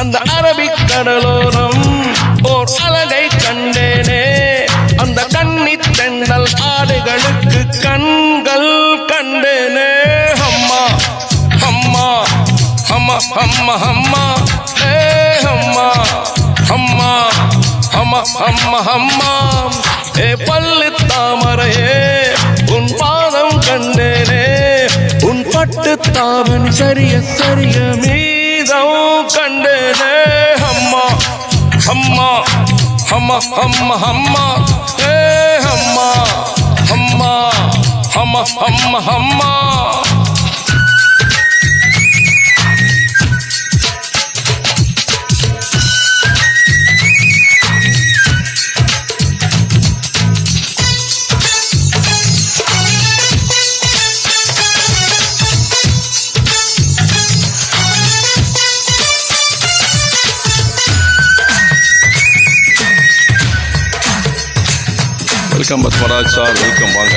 அந்த அரபிக் கடலோரம் ஓர் அழகை கண்டேனே. அந்த கன்னி தென்றல் ஆடுகளுக்கு கண்கள் கண்டேனே. அம்மா அம்மா அம்மா அம்மா அம்மா ஏ அம்மா அம்மா அம்மா அம்மா அம்மா ஏ பல்லு தாமரையே உன் பாதம் கண்டேனே. உன் பட்டு தாவணி சரிய சரிய மீதம் கண்டேனே. அம்மா அம்மா அம்மா அம்மா அம்மா ஏ அம்மா அம்மா அம்மா அம்மா அம்மா. Welcome Padmaraj sir, welcome. வாங்க.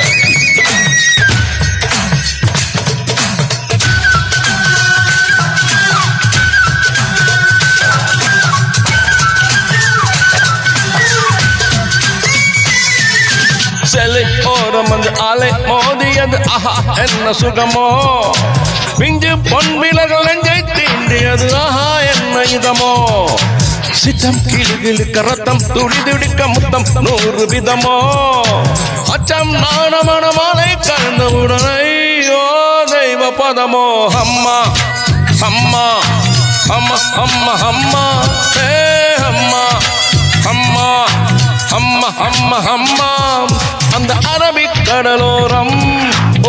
செலை ஓரம் வந்து அலை மோதியது ஆஹா என்ன சுகமோ. பிஞ்சு பொன் விலகல் நெஞ்சை தீண்டியது ஆஹா என்ன இதமோ. சித்தம் கிளுகிழுக்க ரத்தம் துடி துடிக்க முத்தம் 100 விதமோ. அச்சம் நாணமான மாலை கலந்தவுடன் ஐயோ தெய்வ பதமோ. அம்மா அம்மா அம்மா அம்மா அம்மா ஏ அம்மா அம்மா அம்மா அம்மா அம்மா. அந்த அரபிக் கடலோரம்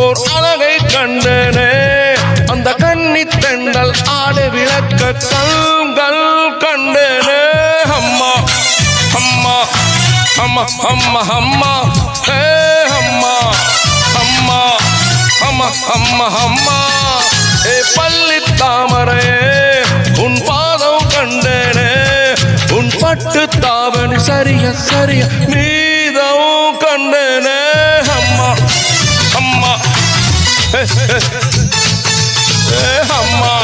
ஓர் அழகை கண்டனே. அந்த கன்னி தென்றல் ஆடு விளக்க கண்கள் கண்டனே. அம்மா அம்மா அம்மா அம்மா அம்மா ஏ அம்மா அம்மா அம்மா அம்மா அம்மா ஏ பல்லி தாமரையே உன் பாதம் கண்டனே. உன் பட்டு தாவணி சரிய சரிய மீதம் கண்டனே. அம்மா அம்மா ஏ அம்மா.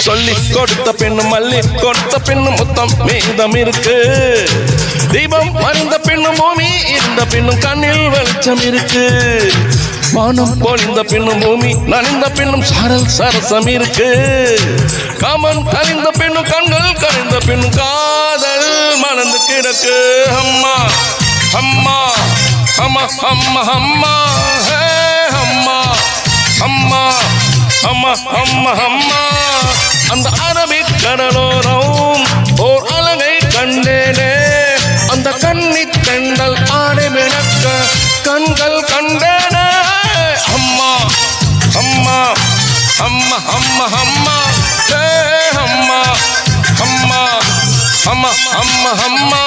சொல்லி கொடுத்த பெண்ணும் மல்லி கொடுத்த பெண்ணும் முத்தம் மீதம் இருக்கு. தீபம் மறைந்த பெண்ணும் பூமி இருந்த பெண்ணும் கண்ணில் வெளிச்சம் இருக்கு. வானம் பொழிந்த பெண்ணும் பூமி நனைந்த பெண்ணும் சாரல் சரசம் இருக்கு. காமன் கலைந்த பெண்ணும் கண்கள் கலைந்த பெண்ணும் காதல் மணந்து கிடக்கு. அம்மா அம்மா அம்மா அம்மா அம்மா ஹே அம்மா அம்மா அம்மா அம்மா அம்மா. அந்த அரபிக் கடலோரம் ஓர் அழகை கண்டேனே. அந்த கன்னி தென்றல் ஆடை விளக்க கண்கள் கண்டேனே. அம்மா அம்மா அம்மா அம்மா அம்மா ஏ அம்மா அம்மா அம்மா அம்மா அம்மா